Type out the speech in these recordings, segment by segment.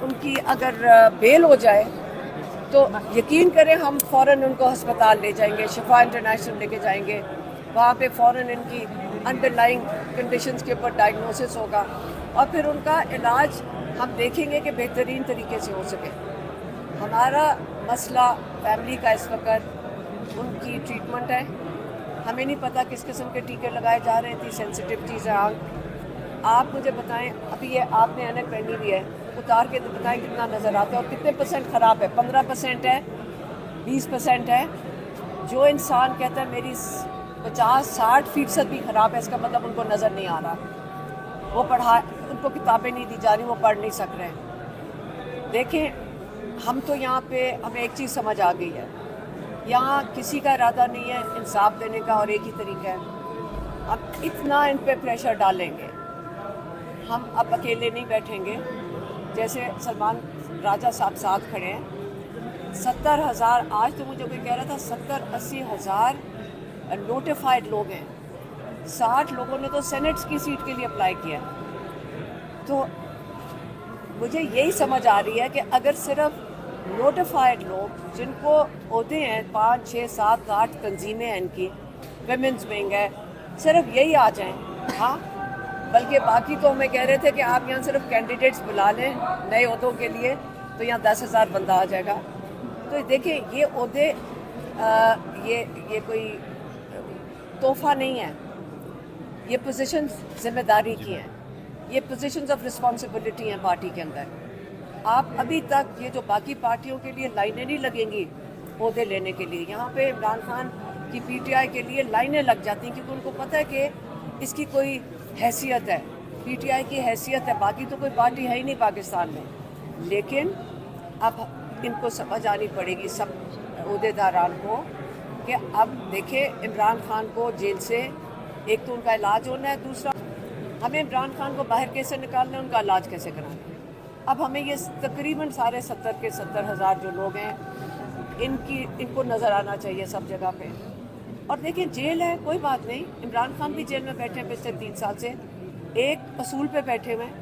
ان کی اگر بیل ہو جائے تو یقین کریں ہم فوراً ان کو ہسپتال لے جائیں گے، شفا انٹرنیشنل لے کے جائیں گے، وہاں پہ فوراً ان کی انڈر لائنگ کنڈیشنز کے اوپر ڈائگنوسس ہوگا اور پھر ان کا علاج ہم دیکھیں گے کہ بہترین طریقے سے ہو سکے۔ ہمارا مسئلہ فیملی کا اس وقت ان کی ٹریٹمنٹ ہے۔ ہمیں نہیں پتہ کس قسم کے ٹیکے لگائے جا رہے ہیں، اتنی سینسیٹیو چیز ہے آنکھ۔ آپ مجھے بتائیں، ابھی یہ آپ نے اینک پہنی ہوئی ہے، اتار کے بتائیں کتنا نظر آتا ہے اور کتنے پرسنٹ خراب ہے؟ 15% ہے، 20% ہے؟ جو انسان کہتا ہے میری 50-60% بھی خراب ہے، اس کا مطلب ان کو نظر نہیں آ رہا، وہ ان کو کتابیں نہیں دی جا رہی، وہ پڑھ نہیں سک رہے ہیں۔ دیکھیں ہم تو یہاں پہ ہمیں ایک چیز سمجھ آ گئی ہے، یہاں کسی کا ارادہ نہیں ہے انصاف دینے کا، اور ایک ہی طریقہ ہے، ہم اتنا ان پہ پریشر ڈالیں گے، ہم اب اکیلے نہیں بیٹھیں گے۔ جیسے سلمان راجہ صاحب ساتھ کھڑے ہیں، 70,000، آج تو مجھے کوئی کہہ رہا تھا 70-80 ہزار نوٹیفائڈ لوگ ہیں، 60 لوگوں نے تو سینٹس کی سیٹ کے لیے اپلائی کیا۔ تو مجھے یہی سمجھ آ رہی ہے کہ اگر صرف نوٹیفائڈ لوگ جن کو عہدے ہیں 5, 6, 7, 8 تنظیمیں ہیں ان کی، ویمنز ونگ ہے، صرف یہی آ جائیں، ہاں بلکہ باقی تو ہمیں کہہ رہے تھے کہ آپ یہاں صرف کینڈیڈیٹس بلا لیں نئے عہدوں کے لیے تو یہاں 10,000 بندہ آ جائے گا۔ تو دیکھیں یہ عہدے یہ کوئی تحفہ نہیں ہے، یہ پوزیشنز ذمہ داری کی ہیں، یہ پوزیشنز آف رسپانسبلٹی ہیں پارٹی کے اندر۔ آپ ابھی تک یہ جو باقی پارٹیوں کے لیے لائنیں نہیں لگیں گی عہدے لینے کے لیے، یہاں پہ عمران خان کی پی ٹی آئی کے لیے لائنیں لگ جاتی ہیں کیونکہ ان کو پتہ ہے کہ اس کی کوئی حیثیت ہے، پی ٹی آئی کی حیثیت ہے، باقی تو کوئی پارٹی ہے ہی نہیں پاکستان میں۔ لیکن اب ان کو سمجھ آنی پڑے گی سب عہدے داران کو کہ اب دیکھیں عمران خان کو جیل سے ایک تو ان کا علاج ہونا ہے، دوسرا ہمیں عمران خان کو باہر کیسے نکالنا ہے، ان کا علاج کیسے کرانا ہے۔ اب ہمیں یہ تقریباً سارے 70,000 جو لوگ ہیں ان کو نظر آنا چاہیے سب جگہ پہ۔ اور دیکھیں جیل ہے کوئی بات نہیں، عمران خان بھی جیل میں بیٹھے ہیں پچھلے 3 سال سے، ایک اصول پہ بیٹھے ہوئے ہیں،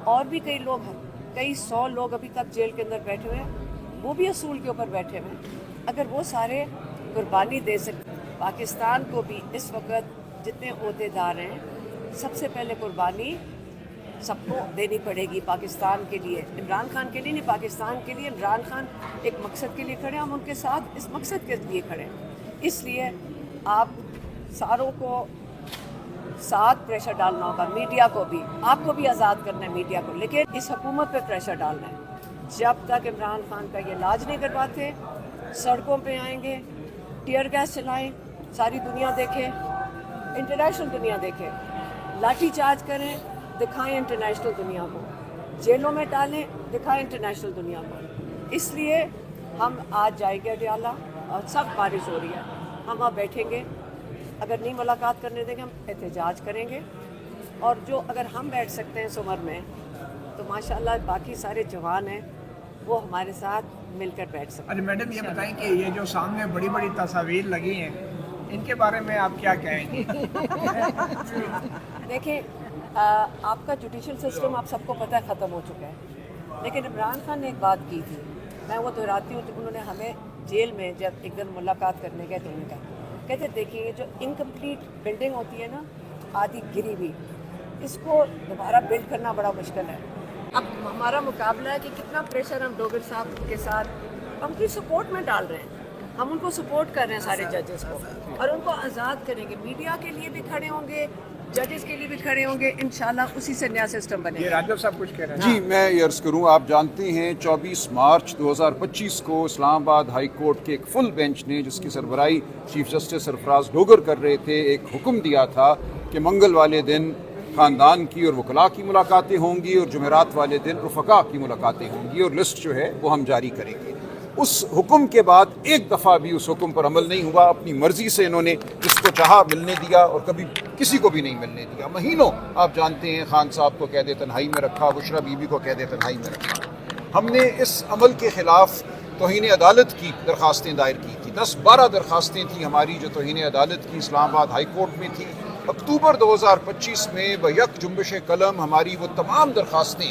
اور بھی کئی لوگ ہیں، کئی 100 لوگ ابھی تک جیل کے اندر بیٹھے ہوئے ہیں، وہ بھی اصول کے اوپر بیٹھے ہوئے ہیں۔ اگر وہ سارے قربانی دے سکتے، پاکستان کو بھی اس وقت جتنے عہدے دار ہیں سب سے پہلے قربانی سب کو دینی پڑے گی پاکستان کے لیے، عمران خان کے لیے نہیں، پاکستان کے لیے۔ عمران خان ایک مقصد کے لیے کھڑے ہیں، ہم ان کے ساتھ اس مقصد کے لیے کھڑے ہیں، اس لیے آپ ساروں کو ساتھ پریشر ڈالنا ہوگا، میڈیا کو بھی، آپ کو بھی آزاد کرنا ہے میڈیا کو، لیکن اس حکومت پہ پریشر ڈالنا ہے۔ جب تک عمران خان کا یہ علاج نہیں کرواتے، سڑکوں پہ آئیں گے، ٹیئر گیس چلائیں، ساری دنیا دیکھے، انٹرنیشنل دنیا دیکھے، لاٹھی چارج کریں، دکھائیں انٹرنیشنل دنیا کو، جیلوں میں ڈالیں، دکھائیں انٹرنیشنل دنیا کو۔ اس لیے ہم آج جائیں گے اڈیالہ، اور سخت بارش ہو رہی ہے، ہم وہاں بیٹھیں گے، اگر نہیں ملاقات کرنے دیں گے ہم احتجاج کریں گے، اور جو اگر ہم بیٹھ سکتے ہیں اس عمر میں تو ماشاءاللہ باقی سارے جوان ہیں وہ ہمارے ساتھ مل کر بیٹھ سکتے ہیں۔ اچھا میڈم یہ بتائیں کہ یہ جو سامنے بڑی بڑی تصاویر لگی ہیں ان کے بارے میں آپ کیا کہیں گے؟ دیکھیں آپ کا جوڈیشل سسٹم آپ سب کو پتہ ہے ختم ہو چکا ہے، لیکن عمران خان نے ایک بات کی تھی، میں وہ دہراتی ہوں، انہوں نے ہمیں جیل میں جب ایک دن ملاقات کرنے گئے تو انہوں نے کہا، کہتے دیکھیے یہ جو انکمپلیٹ بلڈنگ ہوتی ہے نا، آدھی گری ہوئی، اس کو دوبارہ بلڈ کرنا بڑا مشکل ہے۔ اب ہمارا مقابلہ ہے کہ کتنا پریشر ہم ڈوگر صاحب کے ساتھ ہم کی سپورٹ میں ڈال رہے ہیں، ہم ان کو سپورٹ کر رہے ہیں سارے ججز کو، اور ان کو آزاد کریں گے، میڈیا کے لیے بھی کھڑے ہوں گے، ججز کے لیے بھی کھڑے ہوں گے، انشاءاللہ اسی سے نیا سسٹم بنے یہ گا۔ راجو صاحب کچھ کہہ رہے ہیں؟ جی میں یہ عرض کروں، آپ جانتے ہیں 24 مارچ 2025 کو اسلام آباد ہائی کورٹ کے ایک فل بینچ نے، جس کی سربراہی چیف جسٹس سرفراز ڈوگر کر رہے تھے، ایک حکم دیا تھا کہ منگل والے دن خاندان کی اور وکلاء کی ملاقاتیں ہوں گی اور جمعرات والے دن رفقاء کی ملاقاتیں ہوں گی، اور لسٹ جو ہے وہ ہم جاری کریں گے۔ اس حکم کے بعد ایک دفعہ بھی اس حکم پر عمل نہیں ہوا، اپنی مرضی سے انہوں نے جس کو چاہا ملنے دیا اور کبھی کسی کو بھی نہیں ملنے دیا۔ مہینوں آپ جانتے ہیں خان صاحب کو قید تنہائی میں رکھا، بشرا بی بی کو قید تنہائی میں رکھا۔ ہم نے اس عمل کے خلاف توہین عدالت کی درخواستیں دائر کی تھی، 10-12 درخواستیں تھیں ہماری جو توہین عدالت کی اسلام آباد ہائی کورٹ میں تھی۔ اکتوبر 2025 میں بیک جنبش قلم ہماری وہ تمام درخواستیں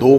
2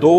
2